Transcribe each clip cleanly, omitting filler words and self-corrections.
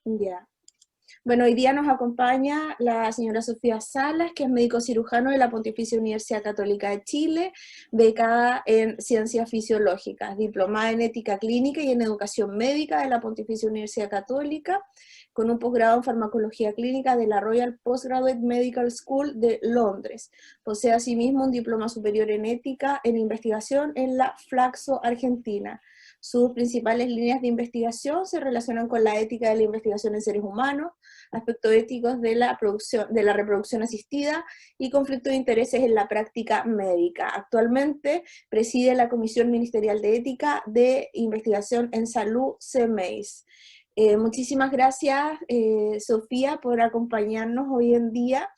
Ya. Bueno, hoy día nos acompaña la señora Sofía Salas, que es médico cirujano de la Pontificia Universidad Católica de Chile, becada en Ciencias Fisiológicas, diplomada en Ética Clínica y en Educación Médica de la Pontificia Universidad Católica, con un posgrado en Farmacología Clínica de la Royal Postgraduate Medical School de Londres. Posee asimismo un diploma superior en Ética en Investigación en la Flaxo, Argentina. Sus principales líneas de investigación se relacionan con la ética de la investigación en seres humanos, aspectos éticos de la reproducción asistida y conflicto de intereses en la práctica médica. Actualmente preside la Comisión Ministerial de Ética de Investigación en Salud, CMEIS. Muchísimas gracias, Sofía, por acompañarnos hoy en día.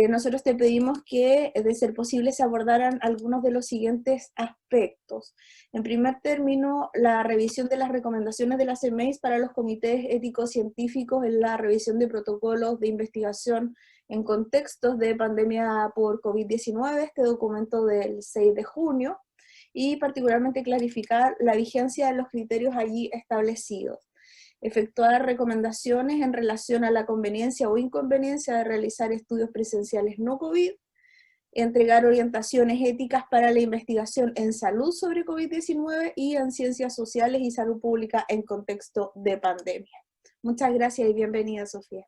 Nosotros te pedimos que, de ser posible, se abordaran algunos de los siguientes aspectos. En primer término, la revisión de las recomendaciones de la CMEIS para los comités éticos científicos en la revisión de protocolos de investigación en contextos de pandemia por COVID-19, este documento del 6 de junio, y particularmente clarificar la vigencia de los criterios allí establecidos. Efectuar recomendaciones en relación a la conveniencia o inconveniencia de realizar estudios presenciales no COVID, entregar orientaciones éticas para la investigación en salud sobre COVID-19 y en ciencias sociales y salud pública en contexto de pandemia. Muchas gracias y bienvenida, Sofía.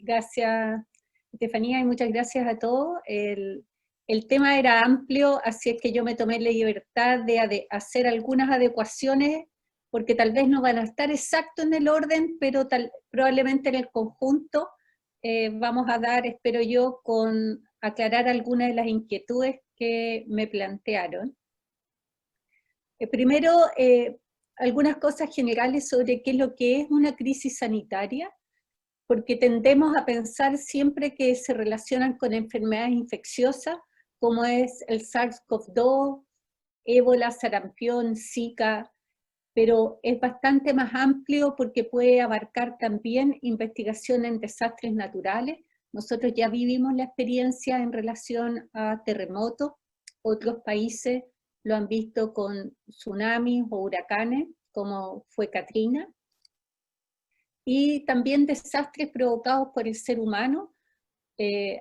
Gracias, Estefanía, y muchas gracias a todos. El tema era amplio, así es que yo me tomé la libertad de hacer algunas adecuaciones, porque tal vez no van a estar exacto en el orden, pero probablemente en el conjunto vamos a dar, espero yo, con aclarar algunas de las inquietudes que me plantearon. Primero, algunas cosas generales sobre qué es lo que es una crisis sanitaria, porque tendemos a pensar siempre que se relacionan con enfermedades infecciosas, como es el SARS-CoV-2, ébola, sarampión, Zika, pero es bastante más amplio porque puede abarcar también investigación en desastres naturales. Nosotros ya vivimos la experiencia en relación a terremotos, otros países lo han visto con tsunamis o huracanes, como fue Katrina, y también desastres provocados por el ser humano,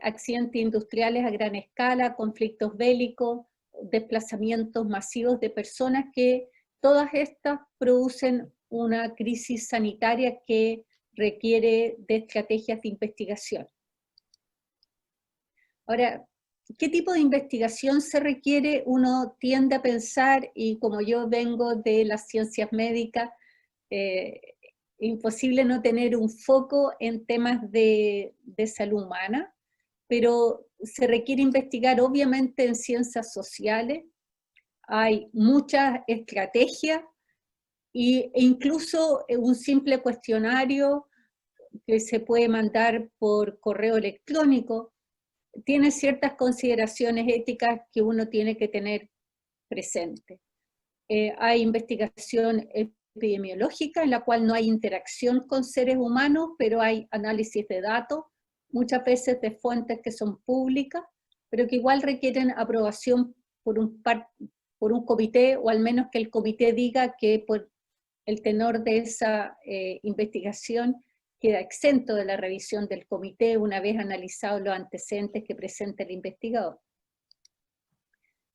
accidentes industriales a gran escala, conflictos bélicos, desplazamientos masivos de personas, que todas estas producen una crisis sanitaria que requiere de estrategias de investigación. Ahora, ¿qué tipo de investigación se requiere? Uno tiende a pensar, y como yo vengo de las ciencias médicas, imposible no tener un foco en temas de salud humana, pero se requiere investigar obviamente en ciencias sociales. Hay muchas estrategias e incluso un simple cuestionario que se puede mandar por correo electrónico tiene ciertas consideraciones éticas que uno tiene que tener presente. Hay investigación epidemiológica en la cual no hay interacción con seres humanos, pero hay análisis de datos, muchas veces de fuentes que son públicas, pero que igual requieren aprobación por un comité, o al menos que el comité diga que por el tenor de esa investigación queda exento de la revisión del comité una vez analizados los antecedentes que presenta el investigador.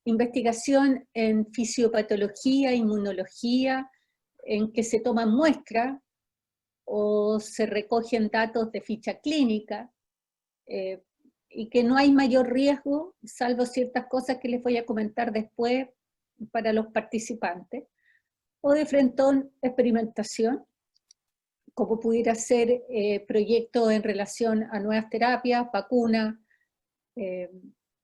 Investigación en fisiopatología, inmunología, en que se toman muestras o se recogen datos de ficha clínica, y que no hay mayor riesgo, salvo ciertas cosas que les voy a comentar después para los participantes, o de frentón experimentación, como pudiera ser proyectos en relación a nuevas terapias, vacunas,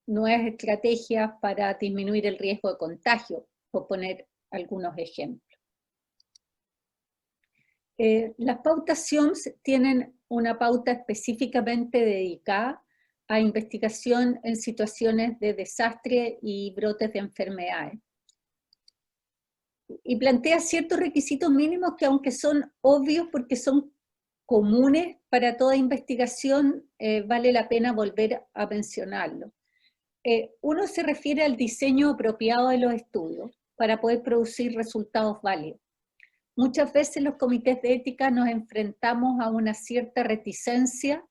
nuevas estrategias para disminuir el riesgo de contagio, por poner algunos ejemplos. Las pautas SIOMS tienen una pauta específicamente dedicada a investigación en situaciones de desastre y brotes de enfermedades. Y plantea ciertos requisitos mínimos que, aunque son obvios porque son comunes para toda investigación, vale la pena volver a mencionarlo. Uno se refiere al diseño apropiado de los estudios para poder producir resultados válidos. Muchas veces los comités de ética nos enfrentamos a una cierta reticencia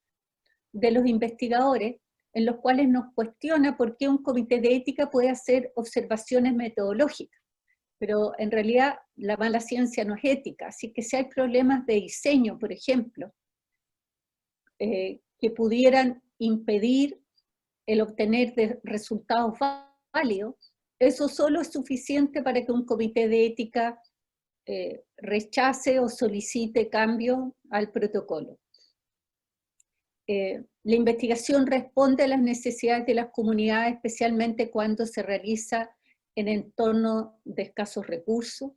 de los investigadores, en los cuales nos cuestiona por qué un comité de ética puede hacer observaciones metodológicas. Pero en realidad la mala ciencia no es ética, así que si hay problemas de diseño, por ejemplo, que pudieran impedir el obtener resultados válidos, eso solo es suficiente para que un comité de ética rechace o solicite cambios al protocolo. La investigación responde a las necesidades de las comunidades, especialmente cuando se realiza en entornos de escasos recursos.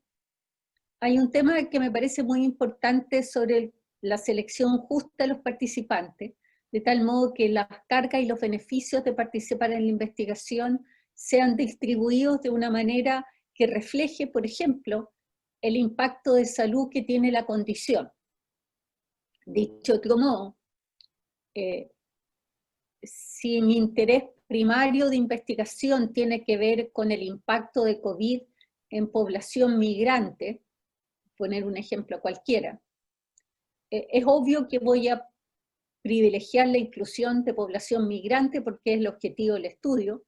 Hay un tema que me parece muy importante sobre la selección justa de los participantes, de tal modo que las cargas y los beneficios de participar en la investigación sean distribuidos de una manera que refleje, por ejemplo, el impacto de salud que tiene la condición. Dicho de otro modo, si mi interés primario de investigación tiene que ver con el impacto de COVID en población migrante, poner un ejemplo cualquiera, es obvio que voy a privilegiar la inclusión de población migrante porque es el objetivo del estudio,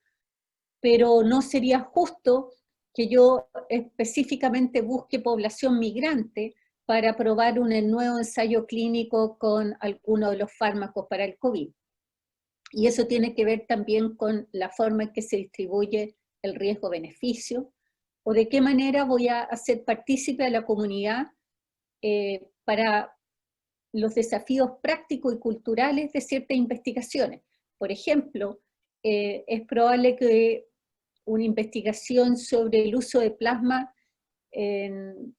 pero no sería justo que yo específicamente busque población migrante para probar un nuevo ensayo clínico con alguno de los fármacos para el COVID. Y eso tiene que ver también con la forma en que se distribuye el riesgo-beneficio, o de qué manera voy a hacer partícipe a la comunidad para los desafíos prácticos y culturales de ciertas investigaciones. Por ejemplo, es probable que una investigación sobre el uso de plasma en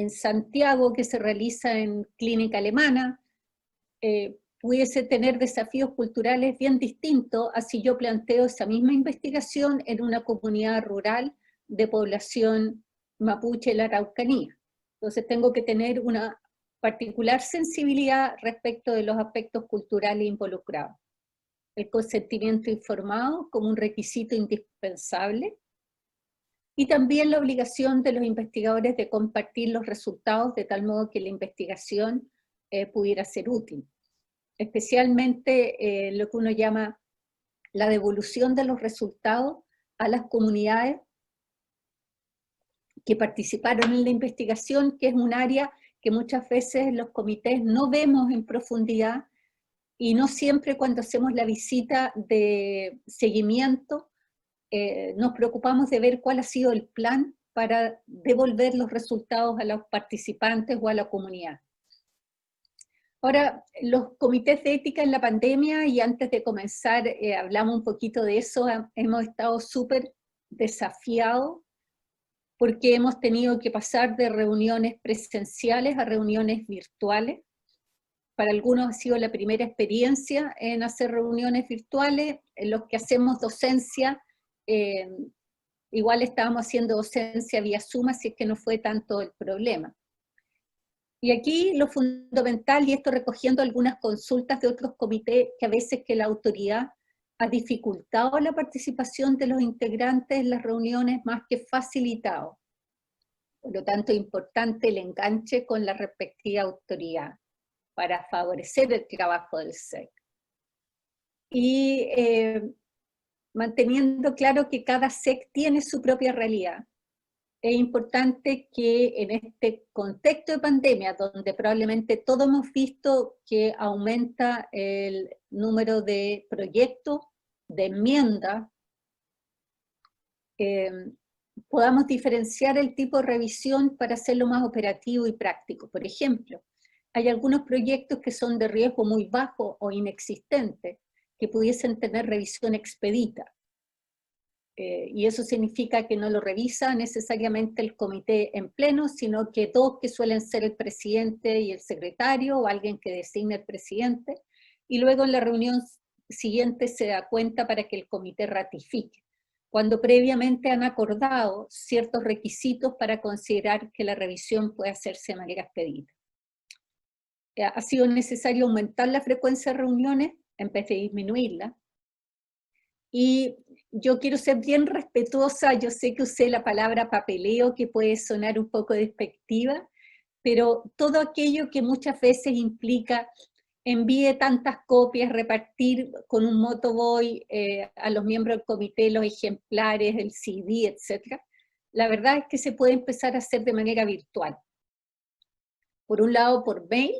Santiago, que se realiza en clínica alemana, pudiese tener desafíos culturales bien distintos a si yo planteo esa misma investigación en una comunidad rural de población mapuche en la Araucanía. Entonces tengo que tener una particular sensibilidad respecto de los aspectos culturales involucrados. El consentimiento informado como un requisito indispensable, y también la obligación de los investigadores de compartir los resultados de tal modo que la investigación pudiera ser útil. Especialmente lo que uno llama la devolución de los resultados a las comunidades que participaron en la investigación, que es un área que muchas veces los comités no vemos en profundidad, y no siempre cuando hacemos la visita de seguimiento nos preocupamos de ver cuál ha sido el plan para devolver los resultados a los participantes o a la comunidad. Ahora, los comités de ética en la pandemia, y antes de comenzar hablamos un poquito de eso, hemos estado súper desafiados porque hemos tenido que pasar de reuniones presenciales a reuniones virtuales. Para algunos ha sido la primera experiencia en hacer reuniones virtuales. En los que hacemos docencia, igual estábamos haciendo docencia vía Zoom, así es que no fue tanto el problema. Y aquí lo fundamental, y esto recogiendo algunas consultas de otros comités, que a veces que la autoridad ha dificultado la participación de los integrantes en las reuniones más que facilitado. Por lo tanto, es importante el enganche con la respectiva autoridad para favorecer el trabajo del SEC. Y manteniendo claro que cada SEC tiene su propia realidad. Es importante que en este contexto de pandemia, donde probablemente todos hemos visto que aumenta el número de proyectos, de enmiendas, podamos diferenciar el tipo de revisión para hacerlo más operativo y práctico. Por ejemplo, hay algunos proyectos que son de riesgo muy bajo o inexistente, que pudiesen tener revisión expedita. Y eso significa que no lo revisa necesariamente el comité en pleno, sino que dos que suelen ser el presidente y el secretario, o alguien que designe el presidente, y luego en la reunión siguiente se da cuenta para que el comité ratifique, cuando previamente han acordado ciertos requisitos para considerar que la revisión puede hacerse de manera expedita. Ha sido necesario aumentar la frecuencia de reuniones en vez de disminuirla, y yo quiero ser bien respetuosa. Yo sé que usé la palabra papeleo, que puede sonar un poco despectiva, pero todo aquello que muchas veces implica envíe tantas copias, repartir con un motoboy a los miembros del comité los ejemplares, el CD, etc. La verdad es que se puede empezar a hacer de manera virtual. Por un lado por mail,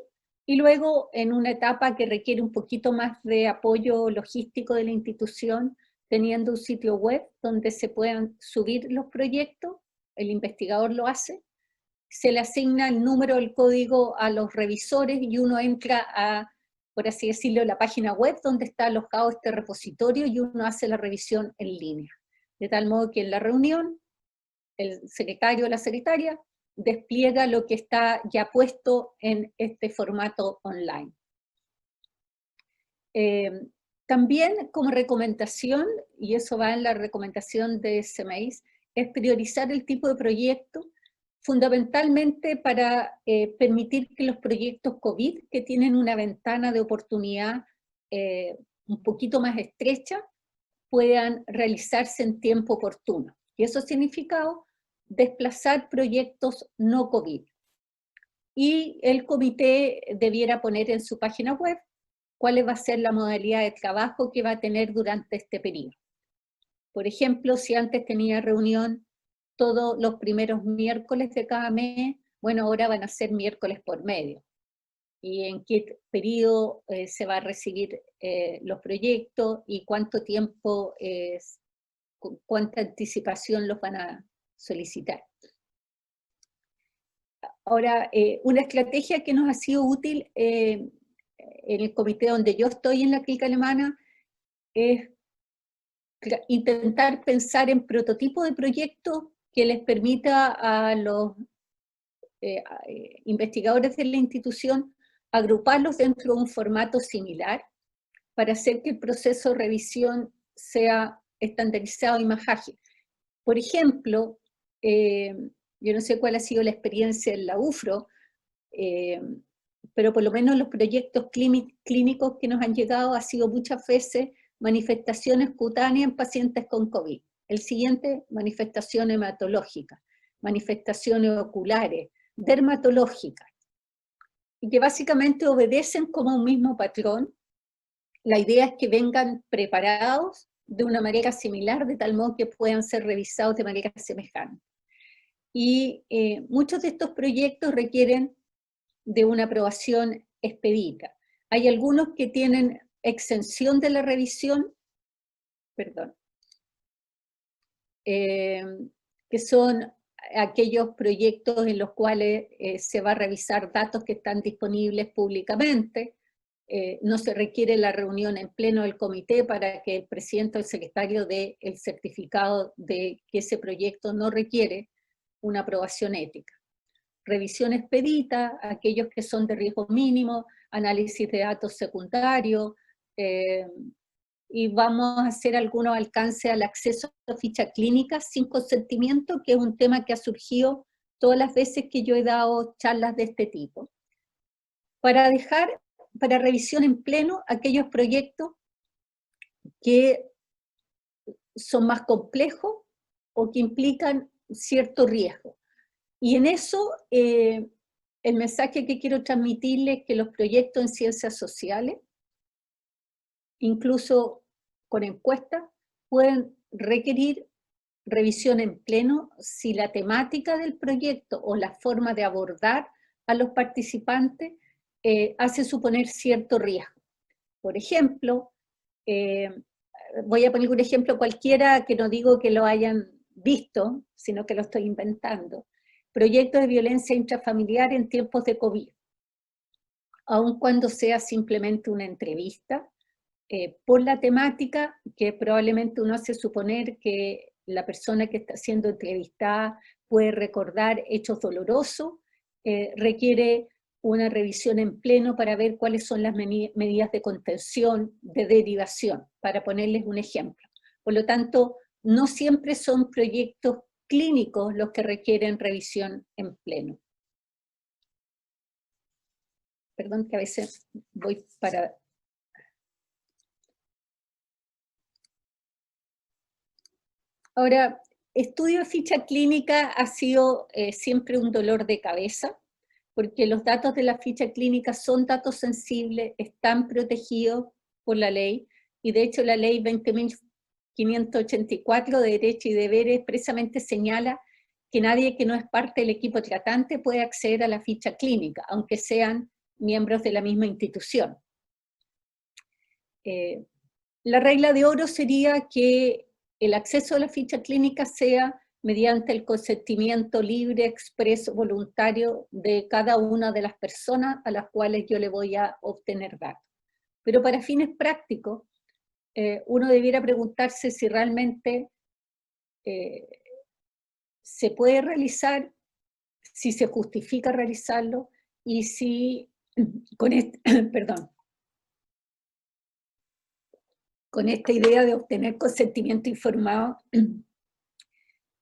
y luego en una etapa que requiere un poquito más de apoyo logístico de la institución, teniendo un sitio web donde se puedan subir los proyectos, el investigador lo hace, se le asigna el número del código a los revisores y uno entra a, por así decirlo, la página web donde está alojado este repositorio y uno hace la revisión en línea. De tal modo que en la reunión, el secretario o la secretaria despliega lo que está ya puesto en este formato online. También como recomendación, y eso va en la recomendación de SMAIS, es priorizar el tipo de proyecto, fundamentalmente para permitir que los proyectos COVID, que tienen una ventana de oportunidad un poquito más estrecha, puedan realizarse en tiempo oportuno. Y eso ha significado desplazar proyectos no COVID. Y el comité debiera poner en su página web cuál va a ser la modalidad de trabajo que va a tener durante este periodo. Por ejemplo, si antes tenía reunión todos los primeros miércoles de cada mes, bueno, ahora van a ser miércoles por medio. Y en qué periodo se va a recibir los proyectos y cuánto tiempo, cuánta anticipación los van a solicitar. Ahora, una estrategia que nos ha sido útil en el comité donde yo estoy en la clínica alemana es intentar pensar en prototipos de proyectos que les permita a los investigadores de la institución agruparlos dentro de un formato similar para hacer que el proceso de revisión sea estandarizado y más ágil. Por ejemplo, yo no sé cuál ha sido la experiencia en la UFRO, pero por lo menos los proyectos clínicos que nos han llegado ha sido muchas veces manifestaciones cutáneas en pacientes con COVID. El siguiente, manifestaciones hematológicas, manifestaciones oculares, dermatológicas, y que básicamente obedecen como un mismo patrón. La idea es que vengan preparados de una manera similar, de tal modo que puedan ser revisados de manera semejante. Y muchos de estos proyectos requieren de una aprobación expedita. Hay algunos que tienen exención de la revisión, perdón, que son aquellos proyectos en los cuales se va a revisar datos que están disponibles públicamente, no se requiere la reunión en pleno del comité para que el presidente o el secretario dé el certificado de que ese proyecto no requiere una aprobación ética. Revisión expedita, aquellos que son de riesgo mínimo, análisis de datos secundarios, y vamos a hacer algunos alcances al acceso a ficha clínica sin consentimiento, que es un tema que ha surgido todas las veces que yo he dado charlas de este tipo. Para dejar para revisión en pleno aquellos proyectos que son más complejos o que implican cierto riesgo. Y en eso, el mensaje que quiero transmitirles es que los proyectos en ciencias sociales, incluso con encuestas, pueden requerir revisión en pleno si la temática del proyecto o la forma de abordar a los participantes hace suponer cierto riesgo. Por ejemplo, voy a poner un ejemplo cualquiera que no digo que lo hayan visto, sino que lo estoy inventando. Proyectos de violencia intrafamiliar en tiempos de COVID. Aun cuando sea simplemente una entrevista, por la temática, que probablemente uno hace suponer que la persona que está siendo entrevistada puede recordar hechos dolorosos, requiere una revisión en pleno para ver cuáles son las medidas de contención, de derivación, para ponerles un ejemplo. Por lo tanto, no siempre son proyectos clínicos los que requieren revisión en pleno. Perdón que a veces voy para... Ahora, estudio de ficha clínica ha sido siempre un dolor de cabeza, porque los datos de la ficha clínica son datos sensibles, están protegidos por la ley, y de hecho la ley 20.584 de Derechos y Deberes expresamente señala que nadie que no es parte del equipo tratante puede acceder a la ficha clínica, aunque sean miembros de la misma institución. La regla de oro sería que el acceso a la ficha clínica sea mediante el consentimiento libre, expreso, voluntario de cada una de las personas a las cuales yo le voy a obtener datos. Pero para fines prácticos, uno debiera preguntarse si realmente se puede realizar, si se justifica realizarlo, y si con con esta idea de obtener consentimiento informado,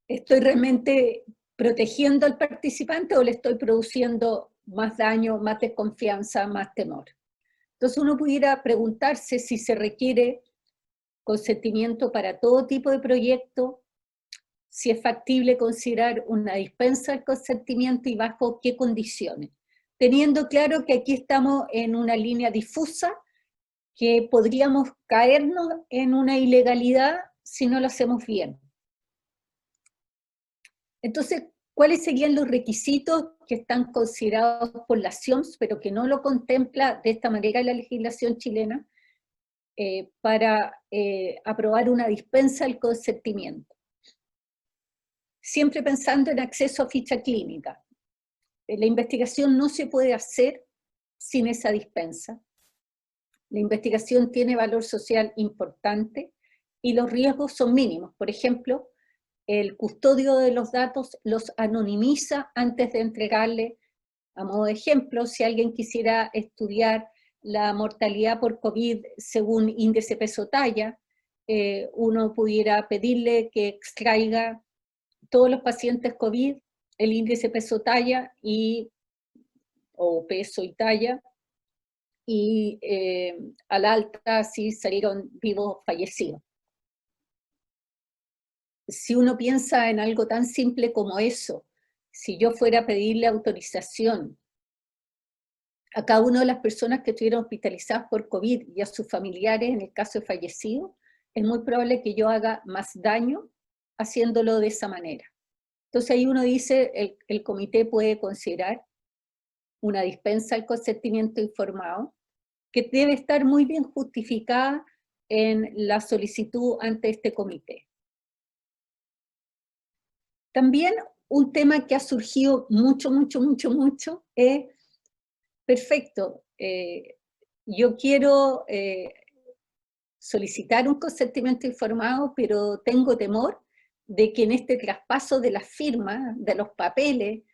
¿estoy realmente protegiendo al participante o le estoy produciendo más daño, más desconfianza, más temor? Entonces uno pudiera preguntarse si se requiere consentimiento para todo tipo de proyecto, si es factible considerar una dispensa del consentimiento y bajo qué condiciones, teniendo claro que aquí estamos en una línea difusa, que podríamos caernos en una ilegalidad si no lo hacemos bien. Entonces, ¿cuáles serían los requisitos que están considerados por la CIOMS, pero que no lo contempla de esta manera la legislación chilena, para aprobar una dispensa del consentimiento? Siempre pensando en acceso a ficha clínica. La investigación no se puede hacer sin esa dispensa. La investigación tiene valor social importante y los riesgos son mínimos. Por ejemplo, el custodio de los datos los anonimiza antes de entregarle. A modo de ejemplo, si alguien quisiera estudiar la mortalidad por COVID según índice peso-talla, uno pudiera pedirle que extraiga todos los pacientes COVID, el índice peso-talla o peso y talla, y al alta si salieron vivos fallecidos. Si uno piensa en algo tan simple como eso, si yo fuera a pedirle autorización a cada una de las personas que estuvieron hospitalizadas por COVID y a sus familiares en el caso de fallecidos, es muy probable que yo haga más daño haciéndolo de esa manera. Entonces ahí uno dice, el comité puede considerar una dispensa al consentimiento informado, que debe estar muy bien justificada en la solicitud ante este comité. También un tema que ha surgido mucho es, perfecto, yo quiero solicitar un consentimiento informado, pero tengo temor de que en este traspaso de las firmas, de los papeles,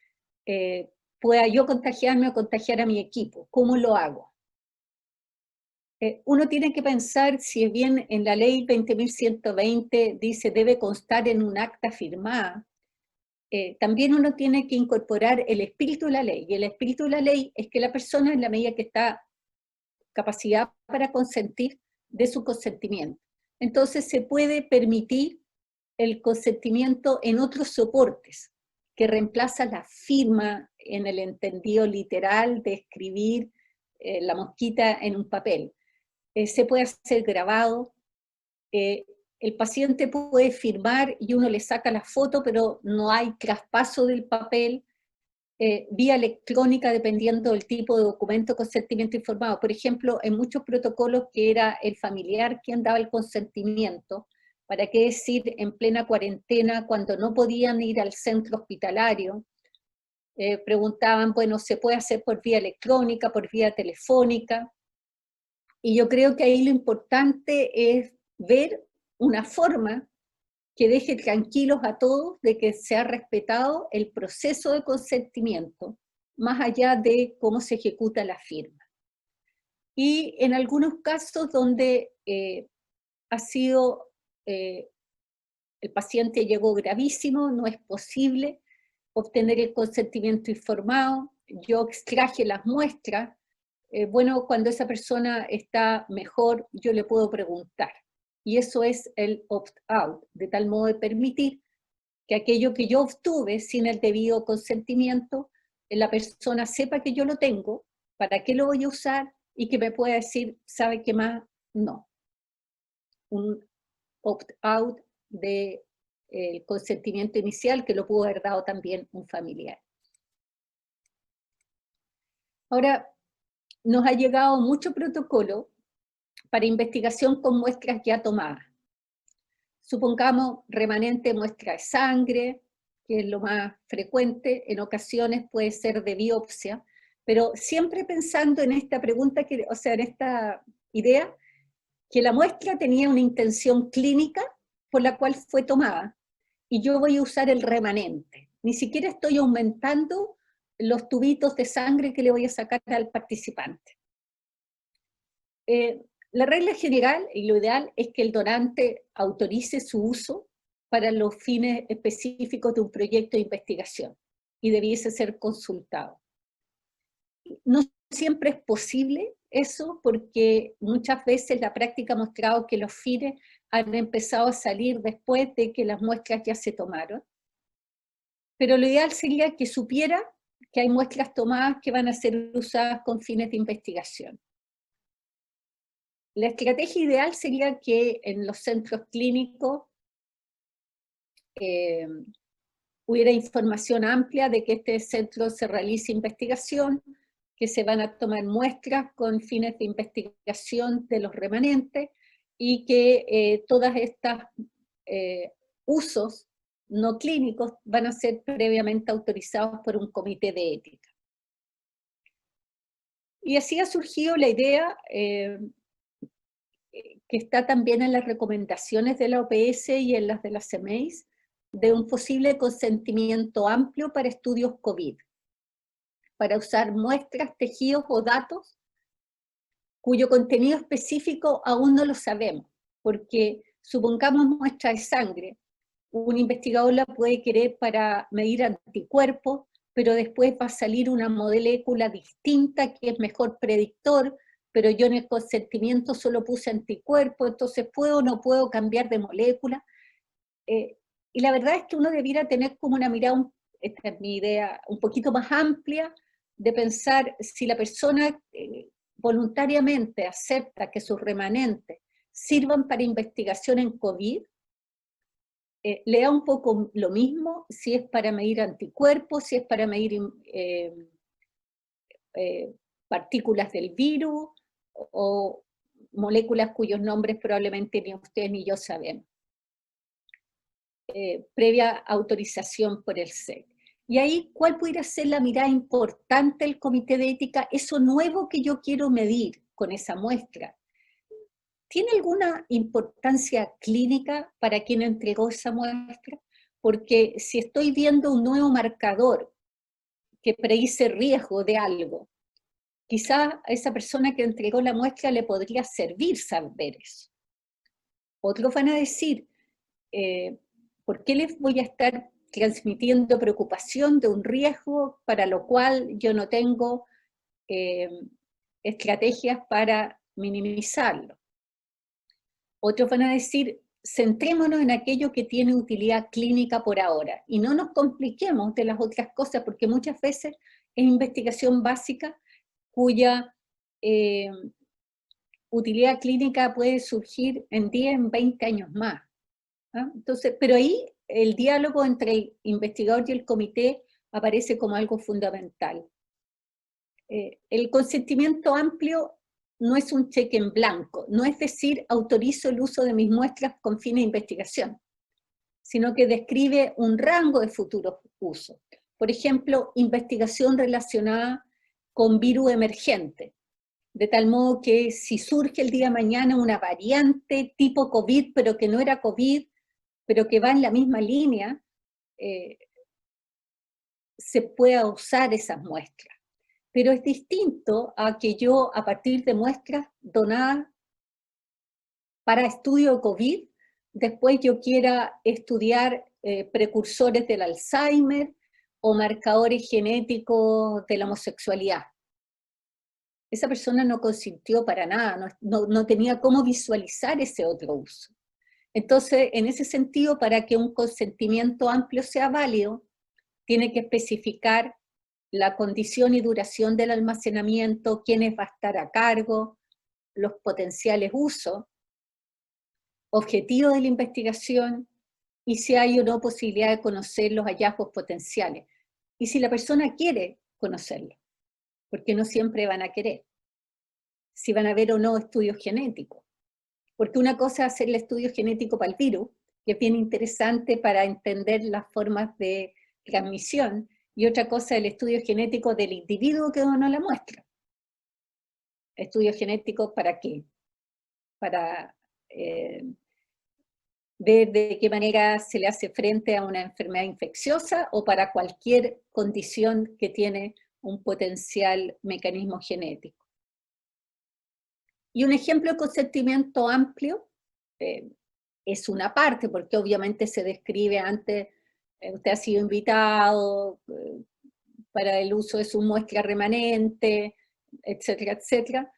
pueda yo contagiarme o contagiar a mi equipo. ¿Cómo lo hago? Uno tiene que pensar, si bien en la ley 20.120 dice debe constar en un acta firmada, también uno tiene que incorporar el espíritu de la ley, y el espíritu de la ley es que la persona, en la medida que está capacidad para consentir, dé su consentimiento. Entonces se puede permitir el consentimiento en otros soportes, que reemplaza la firma en el entendido literal de escribir la mosquita en un papel. Se puede hacer grabado, el paciente puede firmar y uno le saca la foto, pero no hay traspaso del papel, vía electrónica dependiendo del tipo de documento, consentimiento informado. Por ejemplo, en muchos protocolos que era el familiar quien daba el consentimiento, para qué decir en plena cuarentena, cuando no podían ir al centro hospitalario, preguntaban, bueno, ¿se puede hacer por vía electrónica, por vía telefónica? Y yo creo que ahí lo importante es ver una forma que deje tranquilos a todos de que se ha respetado el proceso de consentimiento, más allá de cómo se ejecuta la firma. Y en algunos casos donde ha sido, el paciente llegó gravísimo, no es posible obtener el consentimiento informado, yo extraje las muestras, bueno, cuando esa persona está mejor, yo le puedo preguntar. Y eso es el opt-out, de tal modo de permitir que aquello que yo obtuve sin el debido consentimiento la persona sepa que yo lo tengo, para qué lo voy a usar, y que me pueda decir, ¿sabe qué más? No. Un opt-out del consentimiento inicial que lo pudo haber dado también un familiar. Ahora, nos ha llegado mucho protocolo para investigación con muestras ya tomadas. Supongamos remanente de muestra de sangre, que es lo más frecuente, en ocasiones puede ser de biopsia, pero siempre pensando en esta pregunta, o sea, en esta idea, que la muestra tenía una intención clínica por la cual fue tomada, y yo voy a usar el remanente. Ni siquiera estoy aumentando los tubitos de sangre que le voy a sacar al participante. La regla general y lo ideal es que el donante autorice su uso para los fines específicos de un proyecto de investigación y debiese ser consultado. No siempre es posible eso, porque muchas veces la práctica ha mostrado que los fines han empezado a salir después de que las muestras ya se tomaron, pero lo ideal sería que supiera que hay muestras tomadas que van a ser usadas con fines de investigación. La estrategia ideal sería que en los centros clínicos hubiera información amplia de que este centro se realice investigación, que se van a tomar muestras con fines de investigación de los remanentes, y que todas estas usos no clínicos van a ser previamente autorizados por un comité de ética. Y así ha surgido la idea, que está también en las recomendaciones de la OPS y en las de la CEMEIS, de un posible consentimiento amplio para estudios COVID, para usar muestras, tejidos o datos cuyo contenido específico aún no lo sabemos, porque supongamos muestra de sangre, un investigador la puede querer para medir anticuerpos, pero después va a salir una molécula distinta que es mejor predictor, pero yo en el consentimiento solo puse anticuerpos, entonces ¿puedo o no puedo cambiar de molécula? Y la verdad es que uno debiera tener como una mirada, esta es mi idea, un poquito más amplia, de pensar si la persona voluntariamente acepta que sus remanentes sirvan para investigación en COVID, le da un poco lo mismo si es para medir anticuerpos, si es para medir partículas del virus, o moléculas cuyos nombres probablemente ni usted ni yo sabemos. Previa autorización por el SEC. Y ahí, ¿cuál pudiera ser la mirada importante del comité de ética? Eso nuevo que yo quiero medir con esa muestra, ¿tiene alguna importancia clínica para quien entregó esa muestra? Porque si estoy viendo un nuevo marcador que predice riesgo de algo, quizá a esa persona que entregó la muestra le podría servir saber eso. Otros van a decir, ¿por qué les voy a estar transmitiendo preocupación de un riesgo para lo cual yo no tengo estrategias para minimizarlo? Otros van a decir, centrémonos en aquello que tiene utilidad clínica por ahora y no nos compliquemos de las otras cosas, porque muchas veces es investigación básica cuya utilidad clínica puede surgir en 10, en 20 años más. ¿Ah? Entonces, pero ahí el diálogo entre el investigador y el comité aparece como algo fundamental. El consentimiento amplio no es un cheque en blanco, no es decir, autorizo el uso de mis muestras con fines de investigación, sino que describe un rango de futuros usos. Por ejemplo, investigación relacionada con virus emergentes, de tal modo que si surge el día de mañana una variante tipo COVID, pero que no era COVID, pero que va en la misma línea, se pueda usar esas muestras. Pero es distinto a que yo, a partir de muestras donadas para estudio de COVID, después yo quiera estudiar precursores del Alzheimer o marcadores genéticos de la homosexualidad. Esa persona no consintió para nada, no tenía cómo visualizar ese otro uso. Entonces, en ese sentido, para que un consentimiento amplio sea válido, tiene que especificar la condición y duración del almacenamiento, quiénes va a estar a cargo, los potenciales usos, objetivos de la investigación, y si hay o no posibilidad de conocer los hallazgos potenciales. Y si la persona quiere conocerlo, porque no siempre van a querer. Si van a haber o no estudios genéticos. Porque una cosa es hacer el estudio genético para el virus, que es bien interesante para entender las formas de transmisión, y otra cosa es el estudio genético del individuo que uno le muestra. ¿Estudio genético para qué? Para ver de qué manera se le hace frente a una enfermedad infecciosa o para cualquier condición que tiene un potencial mecanismo genético. Y un ejemplo de consentimiento amplio es una parte, porque obviamente se describe antes, usted ha sido invitado para el uso de su muestra remanente, etcétera, etcétera.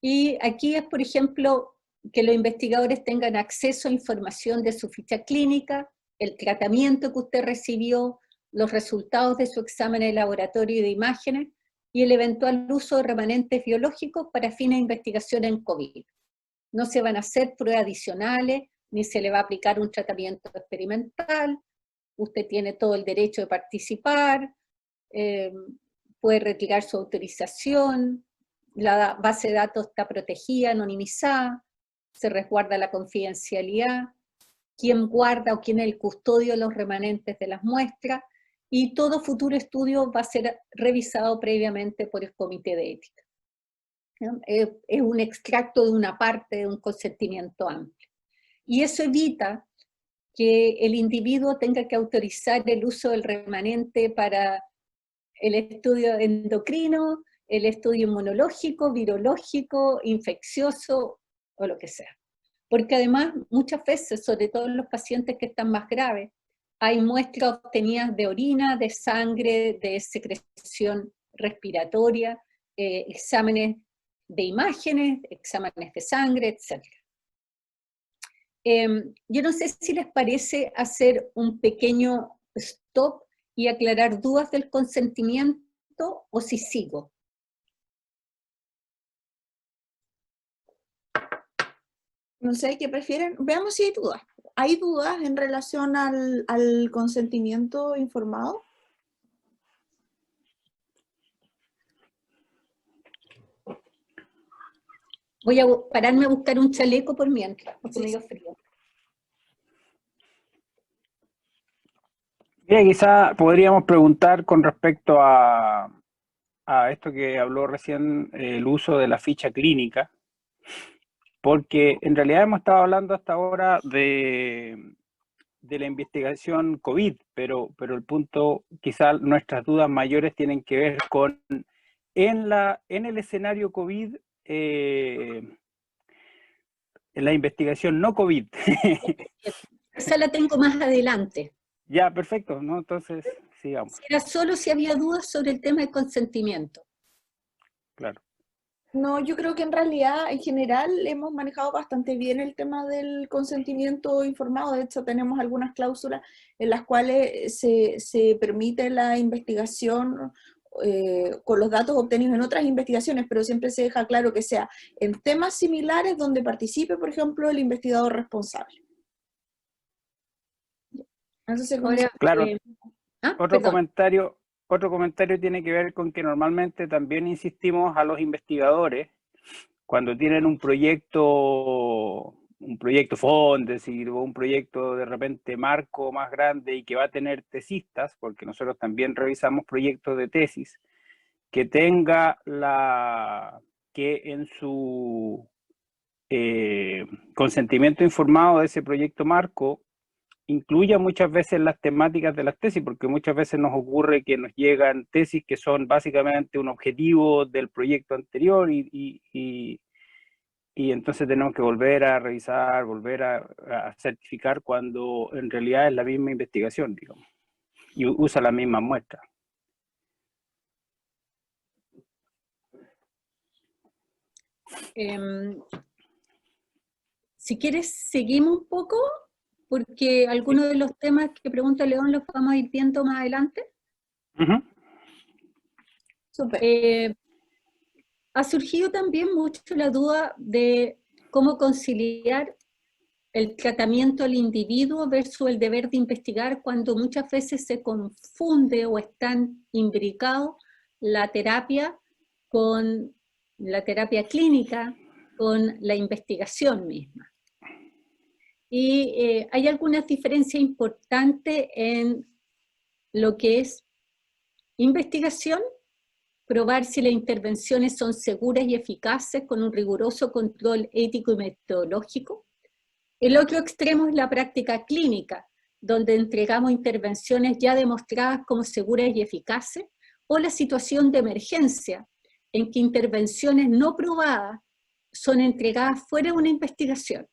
Y aquí es, por ejemplo, que los investigadores tengan acceso a información de su ficha clínica, el tratamiento que usted recibió, los resultados de su examen de laboratorio y de imágenes, y el eventual uso de remanentes biológicos para fines de investigación en COVID. No se van a hacer pruebas adicionales, ni se le va a aplicar un tratamiento experimental, usted tiene todo el derecho de participar, puede retirar su autorización, la base de datos está protegida, anonimizada, se resguarda la confidencialidad, quién guarda o quién es el custodio de los remanentes de las muestras, y todo futuro estudio va a ser revisado previamente por el comité de ética. ¿No? Es un extracto de una parte de un consentimiento amplio. Y eso evita que el individuo tenga que autorizar el uso del remanente para el estudio endocrino, el estudio inmunológico, virológico, infeccioso o lo que sea. Porque además muchas veces, sobre todo en los pacientes que están más graves, hay muestras obtenidas de orina, de sangre, de secreción respiratoria, exámenes de imágenes, exámenes de sangre, etc. Yo no sé si les parece hacer un pequeño stop y aclarar dudas del consentimiento o si sigo. No sé qué prefieren. Veamos si hay dudas. ¿Hay dudas en relación al consentimiento informado? Voy a pararme a buscar un chaleco por mientras, porque me dio frío. Bien, quizá podríamos preguntar con respecto a esto que habló recién, el uso de la ficha clínica, porque en realidad hemos estado hablando hasta ahora de la investigación COVID, pero el punto, quizá nuestras dudas mayores tienen que ver con, en el escenario COVID, en la investigación no COVID. Esa la tengo más adelante. Ya, perfecto, ¿no? Entonces, sigamos. Era solo si había dudas sobre el tema del consentimiento. Claro. No, yo creo que en realidad, en general, hemos manejado bastante bien el tema del consentimiento informado. De hecho, tenemos algunas cláusulas en las cuales se permite la investigación con los datos obtenidos en otras investigaciones, pero siempre se deja claro que sea en temas similares donde participe, por ejemplo, el investigador responsable. Entonces, Ahora, claro, otro perdón. comentario tiene que ver con que normalmente también insistimos a los investigadores cuando tienen un proyecto Fondesit o un proyecto de repente marco más grande y que va a tener tesistas, porque nosotros también revisamos proyectos de tesis, que tenga que en su consentimiento informado de ese proyecto marco incluya muchas veces las temáticas de las tesis, porque muchas veces nos ocurre que nos llegan tesis que son básicamente un objetivo del proyecto anterior y entonces tenemos que volver a revisar, volver a certificar cuando en realidad es la misma investigación, digamos, y usa la misma muestra. Si quieres, seguimos un poco, porque algunos de los temas que pregunta León los vamos a ir viendo más adelante. Súper. Ha surgido también mucho la duda de cómo conciliar el tratamiento al individuo versus el deber de investigar, cuando muchas veces se confunde o están imbricados la terapia con la terapia clínica, con la investigación misma. Y hay algunas diferencias importantes en lo que es investigación, probar si las intervenciones son seguras y eficaces con un riguroso control ético y metodológico. El otro extremo es la práctica clínica, donde entregamos intervenciones ya demostradas como seguras y eficaces, o la situación de emergencia, en que intervenciones no probadas son entregadas fuera de una investigación.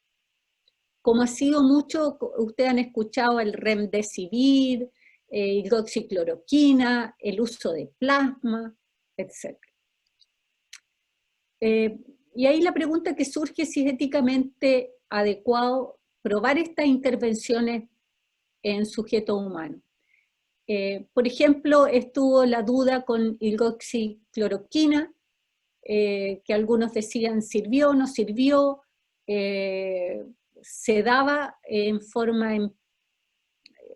Como ha sido mucho, ustedes han escuchado el remdesivir, hidroxicloroquina, el uso de plasma, etc. Y ahí la pregunta que surge es si es éticamente adecuado probar estas intervenciones en sujetos humanos. Por ejemplo, estuvo la duda con hidroxicloroquina, que algunos decían sirvió, no sirvió, se daba en forma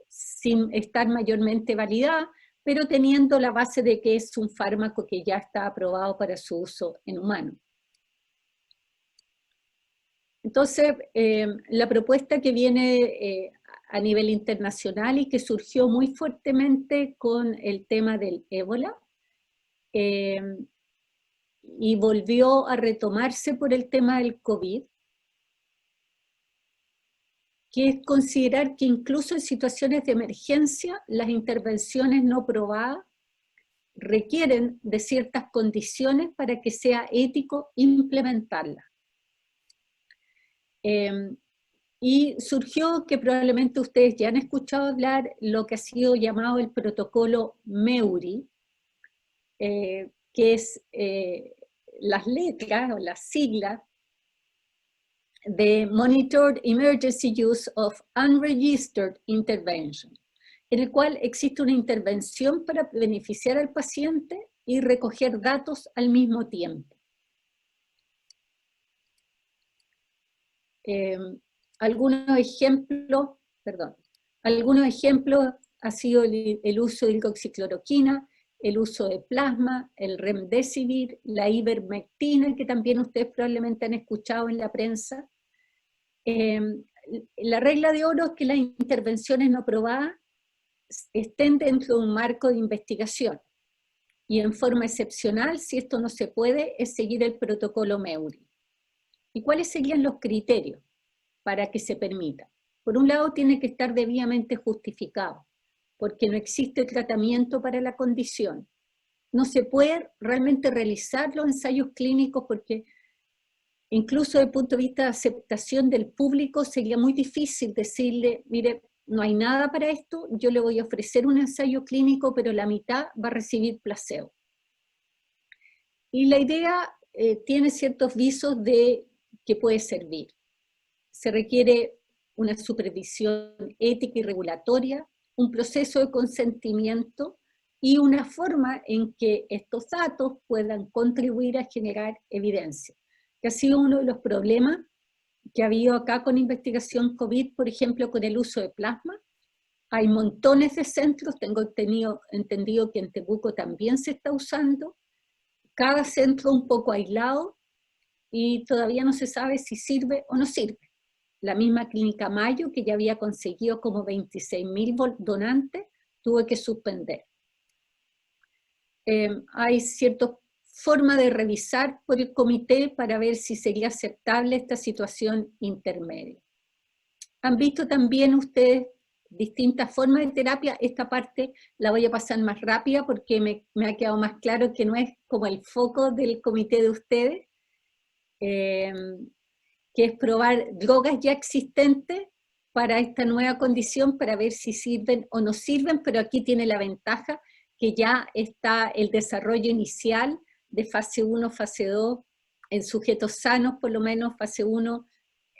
sin estar mayormente validada, pero teniendo la base de que es un fármaco que ya está aprobado para su uso en humanos. Entonces, la propuesta que viene a nivel internacional y que surgió muy fuertemente con el tema del ébola, y volvió a retomarse por el tema del COVID, que es considerar que incluso en situaciones de emergencia, las intervenciones no probadas requieren de ciertas condiciones para que sea ético implementarlas. Y surgió, que probablemente ustedes ya han escuchado hablar, lo que ha sido llamado el protocolo MEURI, que es las letras o las siglas de Monitored Emergency Use of Unregistered Intervention, en el cual existe una intervención para beneficiar al paciente y recoger datos al mismo tiempo. Algunos ejemplos ha sido el uso de hidroxicloroquina, el uso de plasma, el remdesivir, la ivermectina, que también ustedes probablemente han escuchado en la prensa. La regla de oro es que las intervenciones no probadas estén dentro de un marco de investigación, y en forma excepcional, si esto no se puede, es seguir el protocolo MEURI. ¿Y cuáles serían los criterios para que se permita? Por un lado, tiene que estar debidamente justificado, porque no existe tratamiento para la condición. No se puede realmente realizar los ensayos clínicos porque incluso desde el punto de vista de aceptación del público sería muy difícil decirle, mire, no hay nada para esto, yo le voy a ofrecer un ensayo clínico, pero la mitad va a recibir placebo. Y la idea tiene ciertos visos de que puede servir. Se requiere una supervisión ética y regulatoria, un proceso de consentimiento y una forma en que estos datos puedan contribuir a generar evidencia, que ha sido uno de los problemas que ha habido acá con investigación COVID, por ejemplo, con el uso de plasma. Hay montones de centros, tengo entendido que en Temuco también se está usando, cada centro un poco aislado, y todavía no se sabe si sirve o no sirve. La misma Clínica Mayo, que ya había conseguido como 26.000 donantes, tuvo que suspender. Hay cierta forma de revisar por el comité para ver si sería aceptable esta situación intermedia. Han visto también ustedes distintas formas de terapia. Esta parte la voy a pasar más rápida porque me ha quedado más claro que no es como el foco del comité de ustedes, que es probar drogas ya existentes para esta nueva condición para ver si sirven o no sirven, pero aquí tiene la ventaja que ya está el desarrollo inicial de fase 1, fase 2, en sujetos sanos, por lo menos fase 1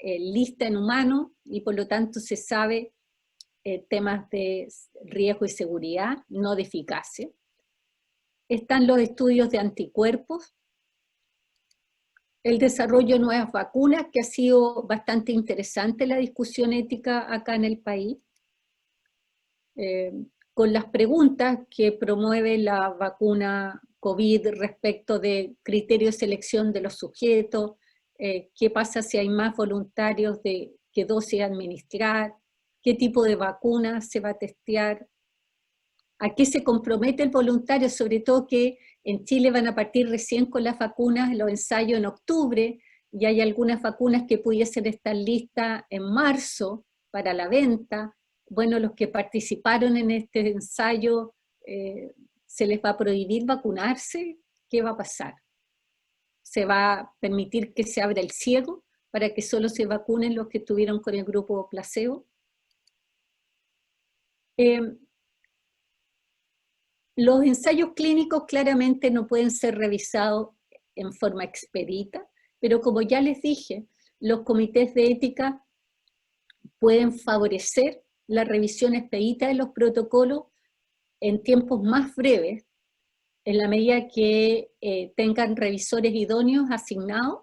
lista en humanos, y por lo tanto se sabe temas de riesgo y seguridad, no de eficacia. están los estudios de anticuerpos, el desarrollo de nuevas vacunas, que ha sido bastante interesante la discusión ética acá en el país, con las preguntas que promueve la vacuna COVID respecto de criterios de selección de los sujetos, qué pasa si hay más voluntarios de qué dosis administrar, qué tipo de vacuna se va a testear, a qué se compromete el voluntario, sobre todo que en Chile van a partir recién con las vacunas, los ensayos en octubre, y hay algunas vacunas que pudiesen estar listas en marzo para la venta. Bueno, los que participaron en este ensayo, ¿se les va a prohibir vacunarse? ¿Qué va a pasar? ¿Se va a permitir que se abra el ciego para que solo se vacunen los que estuvieron con el grupo placebo? Los ensayos clínicos claramente no pueden ser revisados en forma expedita, pero como ya les dije, los comités de ética pueden favorecer la revisión expedita de los protocolos en tiempos más breves, en la medida que tengan revisores idóneos asignados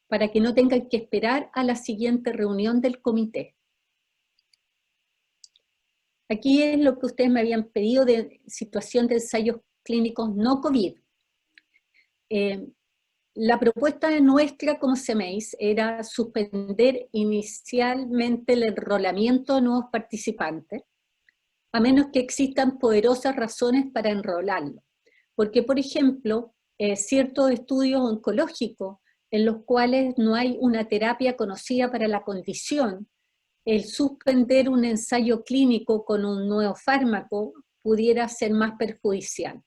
para que no tengan que esperar a la siguiente reunión del comité. Aquí es lo que ustedes me habían pedido de situación de ensayos clínicos no COVID. La propuesta nuestra como CEMEIS era suspender inicialmente el enrolamiento de nuevos participantes, a menos que existan poderosas razones para enrolarlo. Porque, por ejemplo, ciertos estudios oncológicos en los cuales no hay una terapia conocida para la condición, el suspender un ensayo clínico con un nuevo fármaco pudiera ser más perjudicial.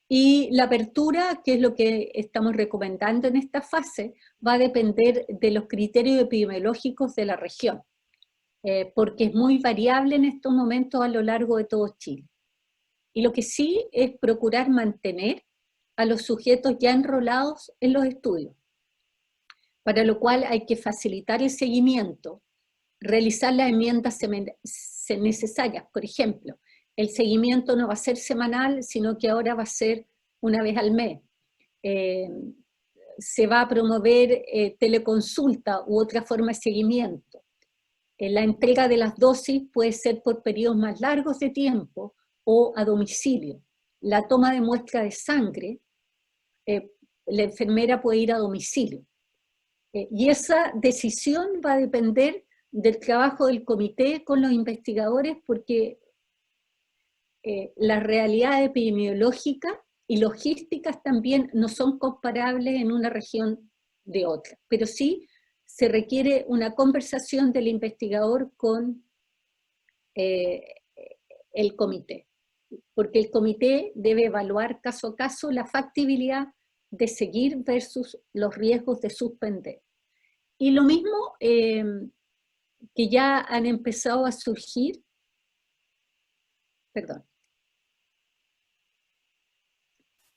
Y la apertura, que es lo que estamos recomendando en esta fase, va a depender de los criterios epidemiológicos de la región, porque es muy variable en estos momentos a lo largo de todo Chile. Y lo que sí es procurar mantener a los sujetos ya enrolados en los estudios, para lo cual hay que facilitar el seguimiento, realizar las enmiendas necesarias. Por ejemplo, el seguimiento no va a ser semanal, sino que ahora va a ser una vez al mes. Se va a promover teleconsulta u otra forma de seguimiento. La entrega de las dosis puede ser por periodos más largos de tiempo o a domicilio. La toma de muestra de sangre, la enfermera puede ir a domicilio. Y esa decisión va a depender del trabajo del comité con los investigadores, porque las realidades epidemiológicas y logísticas también no son comparables en una región de otra, pero sí se requiere una conversación del investigador con el comité, porque el comité debe evaluar caso a caso la factibilidad de seguir versus los riesgos de suspender. Y lo mismo que ya han empezado a surgir,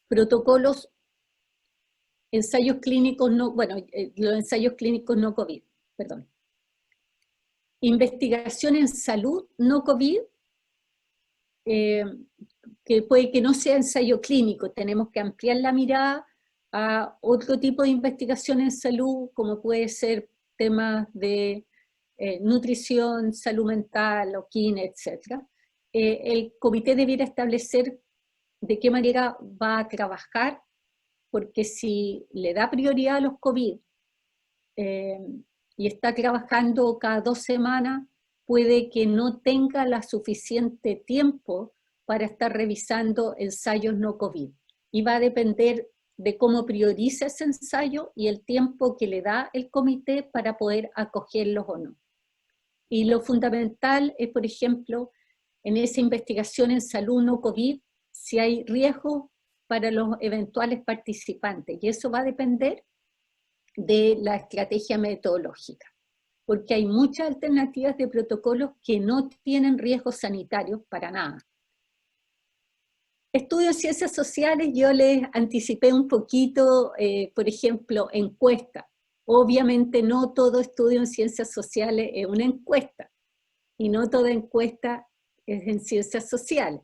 protocolos, ensayos clínicos no, los ensayos clínicos no COVID, investigación en salud no COVID, que puede que no sea ensayo clínico, tenemos que ampliar la mirada a otro tipo de investigación en salud, como puede ser temas de nutrición, salud mental, oquina, etc. El comité debiera establecer de qué manera va a trabajar, porque si le da prioridad a los COVID y está trabajando cada 2 semanas, puede que no tenga la suficiente tiempo para estar revisando ensayos no COVID. Y va a depender de cómo prioriza ese ensayo y el tiempo que le da el comité para poder acogerlos o no. Y lo fundamental es, por ejemplo, en esa investigación en salud no COVID, si hay riesgo para los eventuales participantes. Y eso va a depender de la estrategia metodológica, porque hay muchas alternativas de protocolos que no tienen riesgos sanitarios para nada. Estudios en ciencias sociales, yo les anticipé un poquito, por ejemplo, encuestas. Obviamente no todo estudio en ciencias sociales es una encuesta, y no toda encuesta es en ciencias sociales.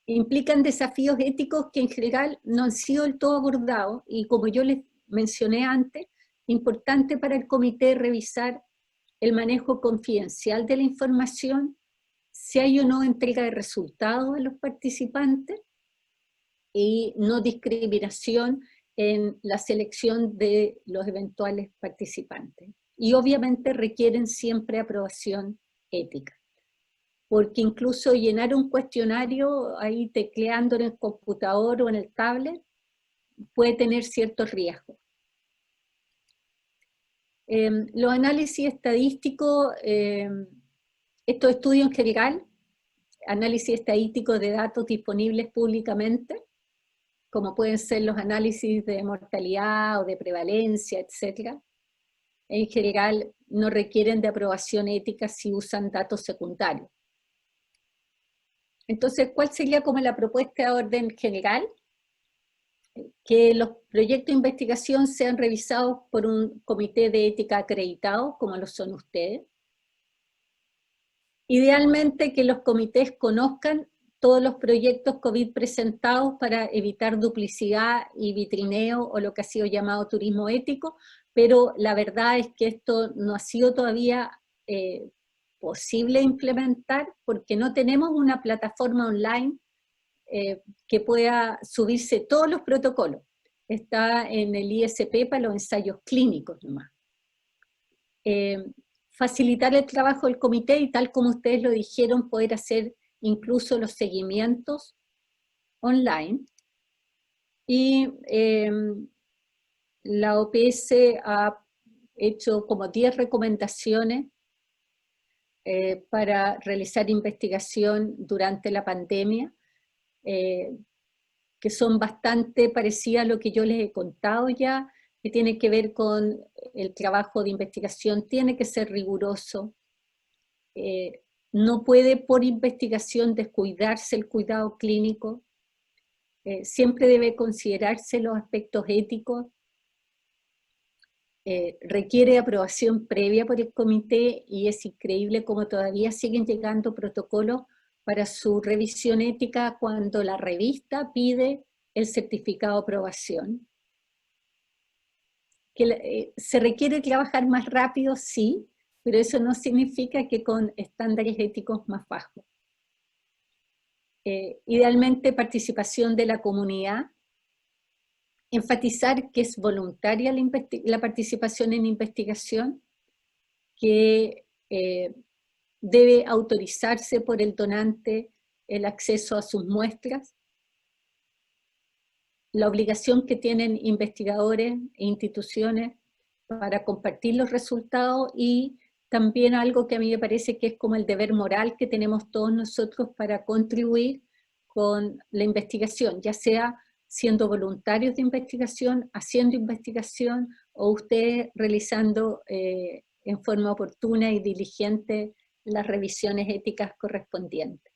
implican desafíos éticos que en general no han sido del todo abordados, y como yo les mencioné antes, importante para el comité revisar el manejo confidencial de la información, si hay o no entrega de resultados a los participantes, y no discriminación en la selección de los eventuales participantes. Y obviamente requieren siempre aprobación ética, porque incluso llenar un cuestionario ahí tecleando en el computador o en el tablet puede tener ciertos riesgos. Los análisis estadísticos, estos estudios en general, análisis estadísticos de datos disponibles públicamente, como pueden ser los análisis de mortalidad o de prevalencia, etc., en general no requieren de aprobación ética si usan datos secundarios. Entonces, ¿cuál sería como la propuesta de orden general? Que los proyectos de investigación sean revisados por un comité de ética acreditado, como lo son ustedes. Idealmente que los comités conozcan todos los proyectos COVID presentados para evitar duplicidad y vitrineo, o lo que ha sido llamado turismo ético, pero la verdad es que esto no ha sido todavía posible implementar, porque no tenemos una plataforma online que pueda subirse todos los protocolos. Está en el ISP para los ensayos clínicos nomás. Facilitar el trabajo del comité y, tal como ustedes lo dijeron, poder hacer incluso los seguimientos online. Y la OPS ha hecho como 10 recomendaciones para realizar investigación durante la pandemia, que son bastante parecidas a lo que yo les he contado ya, que tiene que ver con el trabajo de investigación, tiene que ser riguroso, no puede por investigación descuidarse el cuidado clínico, siempre debe considerarse los aspectos éticos, requiere aprobación previa por el comité, y es increíble cómo todavía siguen llegando protocolos para su revisión ética cuando la revista pide el certificado de aprobación. Que se requiere trabajar más rápido, sí, pero eso no significa que con estándares éticos más bajos. Idealmente participación de la comunidad, enfatizar que es voluntaria la participación en investigación, que debe autorizarse por el donante el acceso a sus muestras, la obligación que tienen investigadores e instituciones para compartir los resultados, y también algo que a mí me parece que es como el deber moral que tenemos todos nosotros para contribuir con la investigación, ya sea siendo voluntarios de investigación, haciendo investigación, o ustedes realizando en forma oportuna y diligente las revisiones éticas correspondientes.